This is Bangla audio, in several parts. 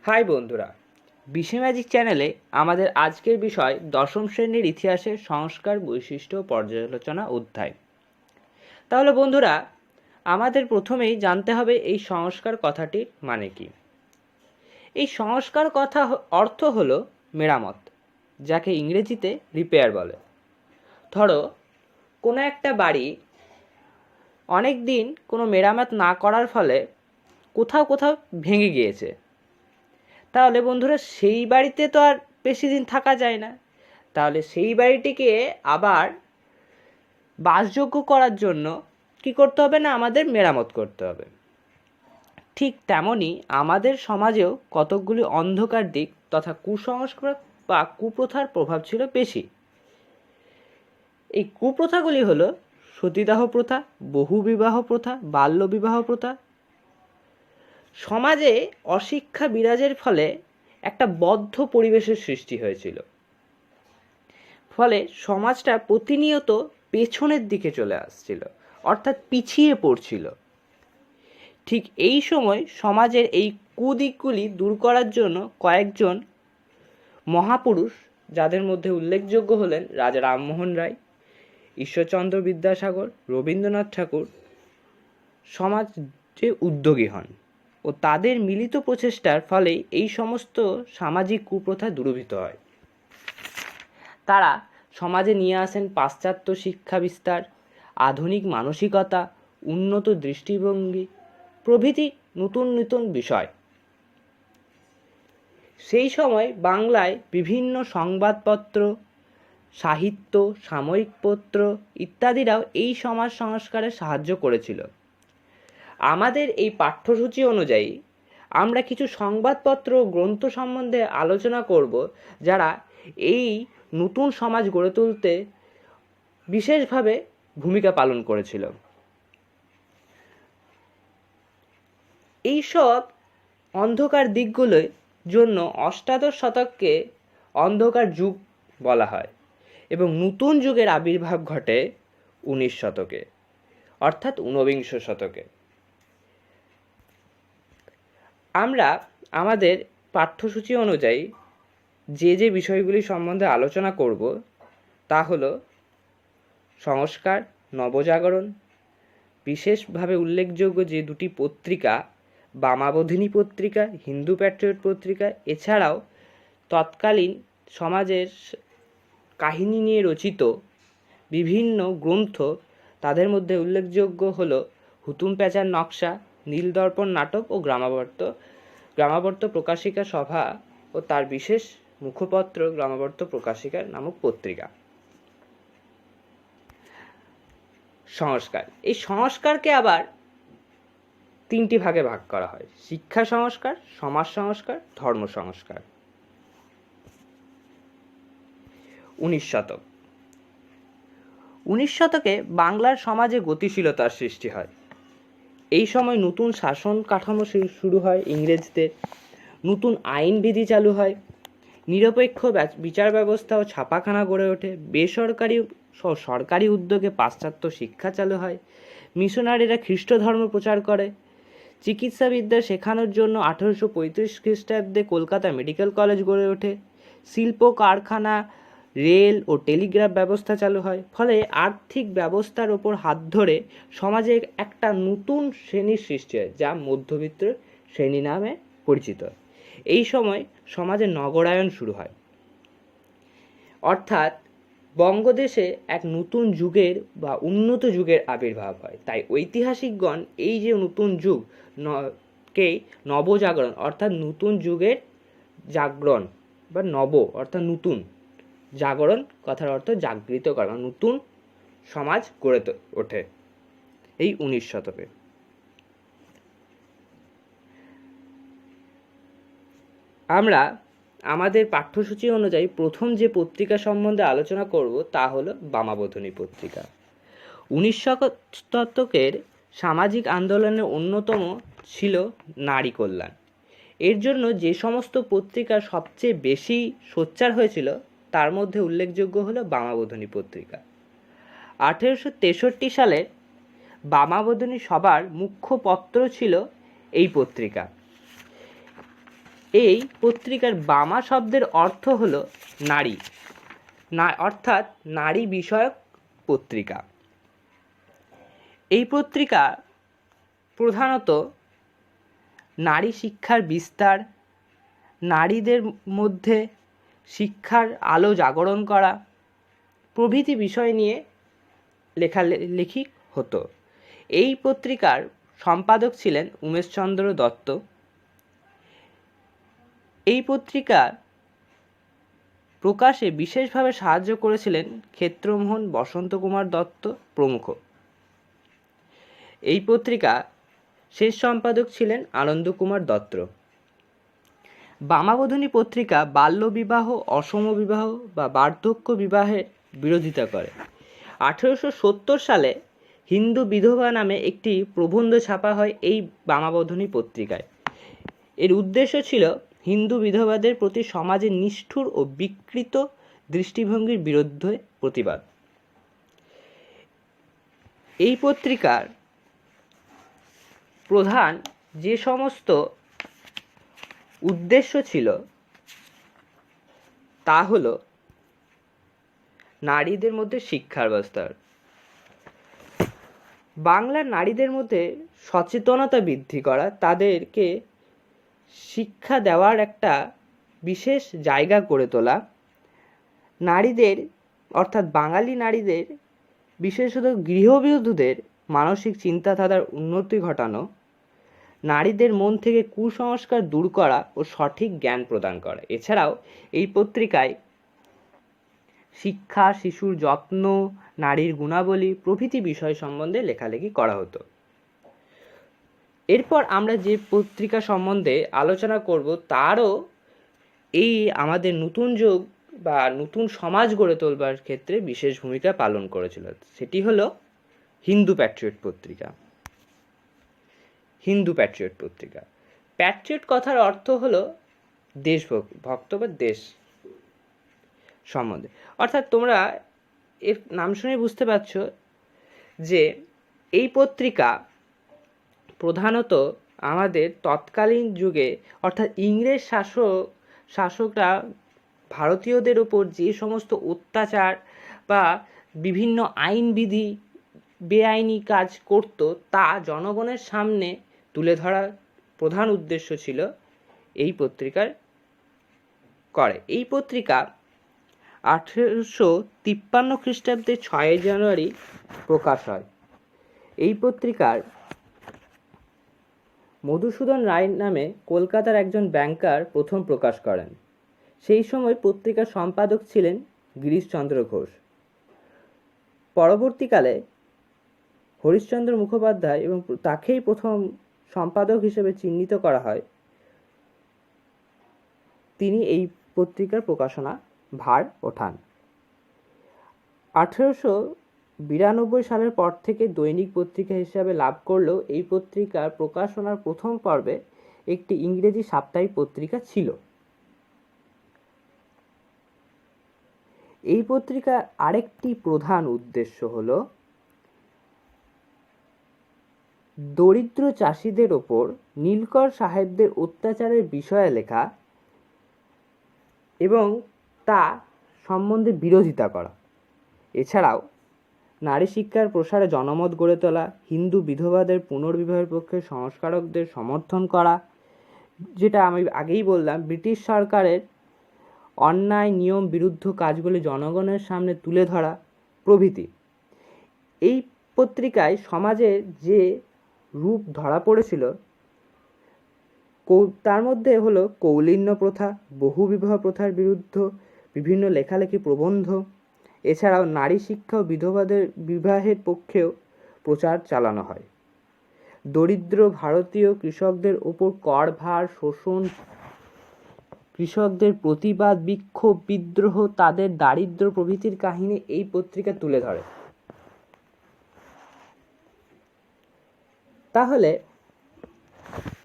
হাই বন্ধুরা, বিশে ম্যাজিক চ্যানেলে আমাদের আজকের বিষয় দশম শ্রেণীর ইতিহাসের সংস্কার বৈশিষ্ট্য পর্যালোচনা অধ্যায়। তাহলে বন্ধুরা, আমাদের প্রথমেই জানতে হবে এই সংস্কার কথাটির মানে কি। এই সংস্কার কথা অর্থ হলো মেরামত, যাকে ইংরেজিতে রিপেয়ার বলে। ধরো, কোনো একটা বাড়ি অনেক দিন কোনো মেরামত না করার ফলে কোথাও কোথাও ভেঙে গিয়েছে, তাহলে বন্ধুরা সেই বাড়িতে তো আর বেশি দিন থাকা যায় না। তাহলে সেই বাড়িটিকে আবার বাসযোগ্য করার জন্য কি করতে হবে না, আমাদের মেরামত করতে হবে। ঠিক তেমনই আমাদের সমাজেও কতকগুলি অন্ধকার দিক তথা কুসংস্কার বা কুপ্রথার প্রভাব ছিল বেশি। এই কুপ্রথাগুলি হলো সতীদাহ প্রথা, বহুবিবাহ প্রথা, বাল্যবিবাহ প্রথা। সমাজে অশিক্ষা বিরাজের ফলে একটা বদ্ধ পরিবেশের সৃষ্টি হয়েছিল, ফলে সমাজটা প্রতিনিয়ত পেছনের দিকে চলে আসছিল, অর্থাৎ পিছিয়ে পড়ছিল। ঠিক এই সময় সমাজের এই কুদিকগুলি দূর করার জন্য কয়েকজন মহাপুরুষ, যাদের মধ্যে উল্লেখযোগ্য হলেন রাজা রামমোহন রায়, ঈশ্বরচন্দ্র বিদ্যাসাগর, রবীন্দ্রনাথ ঠাকুর, সমাজে উদ্যোগী হন ও তাদের মিলিত প্রচেষ্টার ফলেই এই সমস্ত সামাজিক কুপ্রথা দূরীভূত হয়। তারা সমাজে নিয়ে আসেন পাশ্চাত্য শিক্ষা বিস্তার, আধুনিক মানসিকতা, উন্নত দৃষ্টিভঙ্গি প্রভৃতি নতুন নতুন বিষয়। সেই সময় বাংলায় বিভিন্ন সংবাদপত্র, সাহিত্য, সাময়িক পত্র ইত্যাদিরাও এই সমাজ সংস্কারে সাহায্য করেছিল। আমাদের এই পাঠ্যসূচি অনুযায়ী আমরা কিছু সংবাদপত্র ও গ্রন্থ সম্বন্ধে আলোচনা করব, যারা এই নতুন সমাজ গড়ে তুলতে বিশেষভাবে ভূমিকা পালন করেছিল। এইসব অন্ধকার দিকগুলোর জন্য অষ্টাদশ শতককে অন্ধকার যুগ বলা হয় এবং নতুন যুগের আবির্ভাব ঘটে 19 শতকে, অর্থাৎ ঊনবিংশ শতকে। আমরা আমাদের পাঠ্যসূচি অনুযায়ী যে বিষয়গুলি সম্বন্ধে আলোচনা করব তা হলো সংস্কার, নবজাগরণ, বিশেষভাবে উল্লেখযোগ্য যে দুটি পত্রিকা, বামাবোধিনী পত্রিকা, হিন্দু প্যাট্রিয়ট পত্রিকা, এছাড়াও তৎকালীন সমাজের কাহিনী নিয়ে রচিত বিভিন্ন গ্রন্থ। তাদের মধ্যে উল্লেখযোগ্য হলো হুতুম প্যাঁচার নকশা, নীলদর্পণ নাটক ও গ্রামাবর্ত প্রকাশিকা সভা ও তার বিশেষ মুখপত্র গ্রামাবর্ত প্রকাশিকা নামক পত্রিকা। সংস্কার, এই সংস্কারকে আবার তিনটি ভাগে ভাগ করা হয়: শিক্ষা সংস্কার, সমাজ সংস্কার, ধর্ম সংস্কার। 19 শতক। 19 শতকে বাংলার সমাজে গতিশীলতার সৃষ্টি হয়। এই সময় নতুন শাসন কাঠামো শুরু হয় ইংরেজদের, নতুন আইনবিধি চালু হয়, নিরপেক্ষ বিচার ব্যবস্থা ও ছাপাখানা গড়ে ওঠে, বেসরকারি ও সরকারি উদ্যোগে পাশ্চাত্য শিক্ষা চালু হয়, মিশনারিরা খ্রিস্ট ধর্ম প্রচার করে, চিকিৎসাবিদ্যা শেখানোর জন্য 1835 খ্রিস্টাব্দে কলকাতা মেডিকেল কলেজ গড়ে ওঠে, শিল্প কারখানা, রেল ও টেলিগ্রাফ ব্যবস্থা চালু হয়। ফলে আর্থিক ব্যবস্থার ওপর হাত ধরে সমাজে একটা নতুন শ্রেণীর সৃষ্টি হয়, যা মধ্যবিত্ত শ্রেণী নামে পরিচিত। এই সময় সমাজে নগরায়ন শুরু হয়, অর্থাৎ বঙ্গদেশে এক নতুন যুগের বা উন্নত যুগের আবির্ভাব হয়। তাই ঐতিহাসিকগণ এই যে নতুন যুগ কেই নবজাগরণ, অর্থাৎ নতুন যুগের জাগরণ, বা নব অর্থাৎ নতুন, জাগরণ কথার অর্থ জাগৃত করা, নতুন সমাজ গড়ে ওঠে এই 19 শতকে। আমরা আমাদের পাঠ্যসূচি অনুযায়ী প্রথম যে পত্রিকা সম্বন্ধে আলোচনা করব তা হলো বামাবোধিনী পত্রিকা। 19 শতকের সামাজিক আন্দোলনের অন্যতম ছিল নারী কল্যাণ। এর জন্য যে সমস্ত পত্রিকা সবচেয়ে বেশি সোচ্চার হয়েছিল তার মধ্যে উল্লেখযোগ্য হলো বামাবোধিনী পত্রিকা। 1863 সালে বামাবোধিনী সভার মুখ্য পত্র ছিল এই পত্রিকা। এই পত্রিকার বামা শব্দের অর্থ হলো নারী, অর্থাৎ নারী বিষয়ক পত্রিকা। এই পত্রিকা প্রধানত নারী শিক্ষার বিস্তার, নারীদের মধ্যে শিক্ষার আলো জাগরণ করা প্রভৃতি বিষয় নিয়ে লেখালেখি হতো। এই পত্রিকার সম্পাদক ছিলেন উমেশচন্দ্র দত্ত। এই পত্রিকার প্রকাশে বিশেষভাবে সাহায্য করেছিলেন ক্ষেত্রমোহন, বসন্ত কুমার দত্ত প্রমুখ। এই পত্রিকা শেষ সম্পাদক ছিলেন আনন্দ কুমার দত্ত। বামাবোধিনী পত্রিকা বাল্যবিবাহ, অসম বিবাহ বা বার্ধক্য বিবাহের বিরোধিতা করে। 1870 সালে হিন্দু বিধবা নামে একটি প্রবন্ধ ছাপা হয় এই বামাবোধিনী পত্রিকায়। এর উদ্দেশ্য ছিল হিন্দু বিধবাদের প্রতি সমাজের নিষ্ঠুর ও বিকৃত দৃষ্টিভঙ্গির বিরুদ্ধে প্রতিবাদ। এই পত্রিকার প্রধান যে সমস্ত উদ্দেশ্য ছিল তা হল নারীদের মধ্যে শিক্ষার বিস্তার, বাংলার নারীদের মধ্যে সচেতনতা বৃদ্ধি করা, তাদেরকে শিক্ষা দেওয়ার একটা বিশেষ জায়গা করে তোলা, নারীদের অর্থাৎ বাঙালি নারীদের বিশেষত গৃহবধূদের মানসিক চিন্তাধারার উন্নতি ঘটানো, নারীদের মন থেকে কুসংস্কার দূর করা ও সঠিক জ্ঞান প্রদান করা। এছাড়াও এই পত্রিকায় শিক্ষা, শিশুর যত্ন, নারীর গুণাবলী প্রভৃতি বিষয় সম্বন্ধে লেখালেখি করা হতো। এরপর আমরা যে পত্রিকা সম্বন্ধে আলোচনা করব তারও এই আমাদের নতুন যুগ বা নতুন সমাজ গড়ে তোলবার ক্ষেত্রে বিশেষ ভূমিকা পালন করেছিল। সেটি হলো হিন্দু প্যাট্রিয়ট পত্রিকা। হিন্দু প্যাট্রিয়ট পত্রিকা, প্যাট্রিয়ট কথার অর্থ হলো দেশভক্ত বা দেশ সম্বন্ধে, অর্থাৎ তোমরা এর নাম শুনে বুঝতে পারছ যে এই পত্রিকা প্রধানত আমাদের তৎকালীন যুগে অর্থাৎ ইংরেজ শাসকরা ভারতীয়দের ওপর যে সমস্ত অত্যাচার বা বিভিন্ন আইনবিধি বেআইনি কাজ করত তা জনগণের সামনে তুলে ধরার প্রধান উদ্দেশ্য ছিল এই পত্রিকার করে। এই পত্রিকা 1853 খ্রিস্টাব্দে 6 জানুয়ারি প্রকাশ হয়। এই পত্রিকার মধুসূদন রায় নামে কলকাতার একজন ব্যাংকার প্রথম প্রকাশ করেন। সেই সময় পত্রিকার সম্পাদক ছিলেন গিরিশচন্দ্র ঘোষ। পরবর্তীকালে হরিশ্চন্দ্র মুখোপাধ্যায় এবং তাকেই প্রথম সম্পাদক হিসেবে চিহ্নিত করা হয়। তিনি এই পত্রিকার প্রকাশনা ভার ওঠান। 1892 সালের পর থেকে দৈনিক পত্রিকা হিসাবে লাভ করলেও এই পত্রিকার প্রকাশনার প্রথম পর্বে একটি ইংরেজি সাপ্তাহিক পত্রিকা ছিল। এই পত্রিকার আরেকটি প্রধান উদ্দেশ্য হলো দরিদ্র চাষিদের ওপর নীলকর সাহেবদের অত্যাচারের বিষয়ে লেখা এবং তা সম্বন্ধে বিরোধিতা করা। এছাড়াও নারী শিক্ষার প্রসারে জনমত গড়ে তোলা, হিন্দু বিধবাদের পুনর্বিবাহের পক্ষে সংস্কারকদের সমর্থন করা, যেটা আমি আগেই বললাম, ব্রিটিশ সরকারের অন্যায় নিয়ম বিরুদ্ধ কাজগুলি জনগণের সামনে তুলে ধরা প্রভৃতি। এই পত্রিকায় সমাজের যে রূপ ধরা পড়েছিল তার মধ্যে হলো কৌলীন্য প্রথা, বহুবিবাহ প্রথার বিরুদ্ধে বিভিন্ন লেখালেখি প্রবন্ধ, এছাড়াও নারী শিক্ষা ও বিধবাদের বিবাহের পক্ষেও প্রচার চালানো হয়। দরিদ্র ভারতীয় কৃষকদের ওপর কর ভার, শোষণ, কৃষকদের প্রতিবাদ, বিক্ষোভ, বিদ্রোহ, তাদের দারিদ্র্য প্রভৃতির কাহিনী এই পত্রিকা তুলে ধরে। তাহলে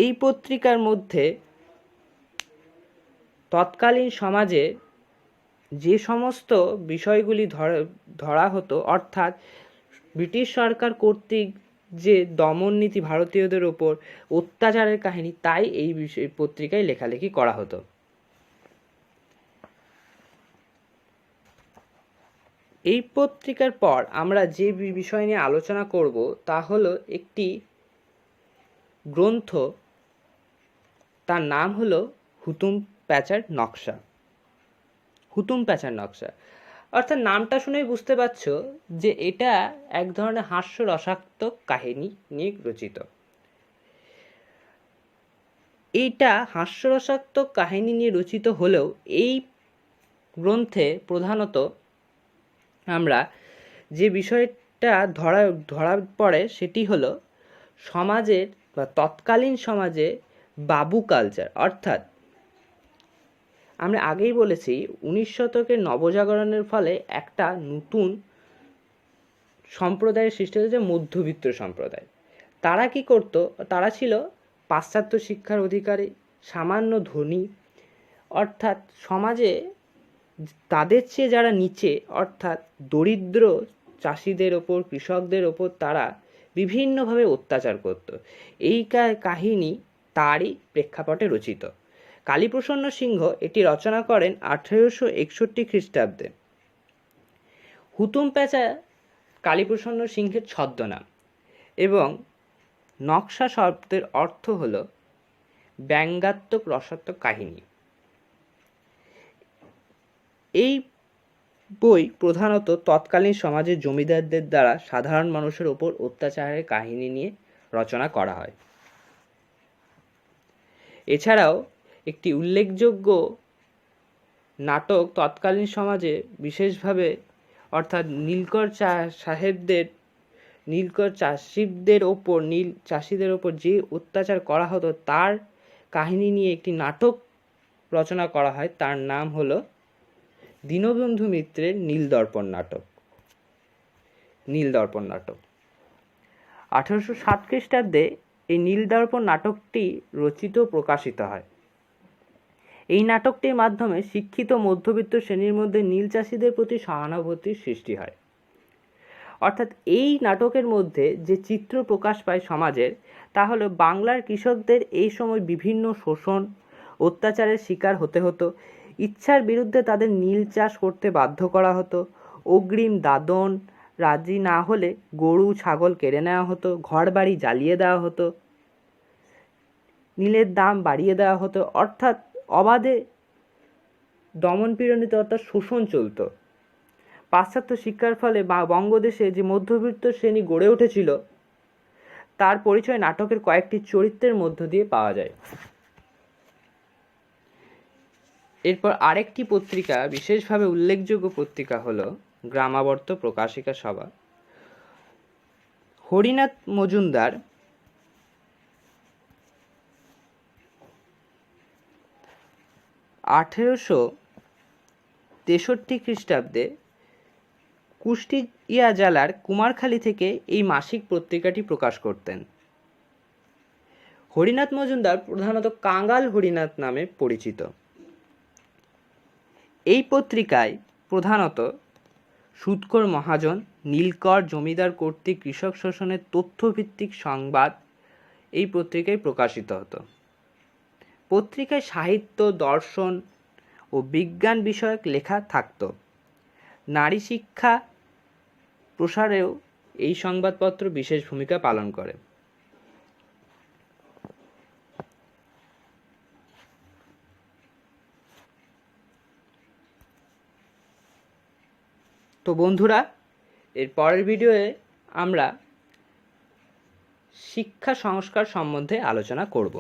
এই পত্রিকার মধ্যে তৎকালীন সমাজে যে সমস্ত বিষয়গুলি ধরা হতো, অর্থাৎ ব্রিটিশ সরকার কর্তৃক যে দমন নীতি, ভারতীয়দের ওপর অত্যাচারের কাহিনী, তাই এই পত্রিকায় লেখালেখি করা হতো। এই পত্রিকার পর আমরা যে বিষয় নিয়ে আলোচনা করব তা হলো একটি গ্রন্থ, তার নাম হলো হুতুম প্যাঁচার নকশা। হুতুম প্যাঁচার নকশা অর্থাৎ নামটা শুনেই বুঝতে পারছো যে এটা এক ধরনের হাস্যরসাত্মক কাহিনী নিয়ে রচিত। এইটা হাস্যরসাত্মক কাহিনী নিয়ে রচিত হলেও এই গ্রন্থে প্রধানত আমরা যে বিষয়টা ধরা পড়ে সেটি হলো সমাজের বা তৎকালীন সমাজে বাবু কালচার, অর্থাৎ আমরা আগেই বলেছি 19 শতকের নবজাগরণের ফলে একটা নতুন সম্প্রদায়ের সৃষ্টি হয়েছে, মধ্যবিত্ত সম্প্রদায়। তারা কি করত? তারা ছিল পাশ্চাত্য শিক্ষার অধিকারী, সামান্য ধনী, অর্থাৎ সমাজে তাদের চেয়ে যারা নিচে, অর্থাৎ দরিদ্র চাষিদের ওপর, কৃষকদের ওপর তারা বিভিন্নভাবে অত্যাচার করত। এই কাহিনী তারই প্রেক্ষাপটে রচিত। কালীপ্রসন্ন সিংহ এটি রচনা করেন 1861 খ্রিস্টাব্দে। হুতুম প্যাঁচা কালীপ্রসন্ন সিংহের ছদ্মনাম এবং নকশা শব্দের অর্থ হল ব্যঙ্গাত্মক রসাত্মক কাহিনী। এই বই প্রধানত তৎকালীন সমাজের জমিদারদের দ্বারা সাধারণ মানুষের ওপর অত্যাচারের কাহিনী নিয়ে রচনা করা হয়। এছাড়াও একটি উল্লেখযোগ্য নাটক তৎকালীন সমাজে বিশেষভাবে, অর্থাৎ নীলকর চাষিদের ওপর যে অত্যাচার করা হতো তার কাহিনী নিয়ে একটি নাটক রচনা করা হয়। তার নাম হলো দীনবন্ধু মিত্রের নীলদর্পণ নাটক। 1807 খ্রিস্টাব্দে এই নীলদর্পণ নাটকটি রচিত প্রকাশিত হয়। এই নাটকটির মাধ্যমে শিক্ষিত মধ্যবিত্ত শ্রেণীর মধ্যে নীল চাষিদের প্রতি সহানুভূতির সৃষ্টি হয়। অর্থাৎ এই নাটকের মধ্যে যে চিত্র প্রকাশ পায় সমাজের, তা হলো বাংলার কৃষকদের এই সময় বিভিন্ন শোষণ, অত্যাচারের শিকার হতে হতো। ইচ্ছার বিরুদ্ধে তাদের নীল চাষ করতে বাধ্য করা হতো। অগ্রিম দাদন রাজি না হলে গরু ছাগল কেড়ে নেওয়া হতো, ঘরবাড়ি জ্বালিয়ে দেওয়া হতো, নীলের দাম বাড়িয়ে দেওয়া হতো। অর্থাৎ অবাধে দমন পীড়নিত, অর্থাৎ শোষণ চলত। পাশ্চাত্য শিক্ষার ফলে বঙ্গদেশে যে মধ্যবিত্ত শ্রেণী গড়ে উঠেছিল তার পরিচয় নাটকের কয়েকটি চরিত্রের মধ্য দিয়ে পাওয়া যায়। এরপর আরেকটি পত্রিকা, বিশেষভাবে উল্লেখযোগ্য পত্রিকা হলো গ্রামাবর্ত প্রকাশিকা সভা। হরিনাথ মজুমদার 1863 খ্রিস্টাব্দে কুষ্টিয়া জেলার কুমারখালী থেকে এই মাসিক পত্রিকাটি প্রকাশ করতেন। হরিনাথ মজুমদার প্রধানত কাঙাল হরিনাথ নামে পরিচিত। এই পত্রিকায় প্রধানত সুদখোর মহাজন, নীলকর জমিদার কর্তৃক কৃষক শোষণের তথ্যভিত্তিক সংবাদ এই পত্রিকায় প্রকাশিত হতো। পত্রিকায় সাহিত্য, দর্শন ও বিজ্ঞান বিষয়ক লেখা থাকত। নারী শিক্ষা প্রসারেও এই সংবাদপত্র বিশেষ ভূমিকা পালন করে। তো বন্ধুরা, এর পরের ভিডিওয়ে আমরা শিক্ষা সংস্কার সম্বন্ধে আলোচনা করব।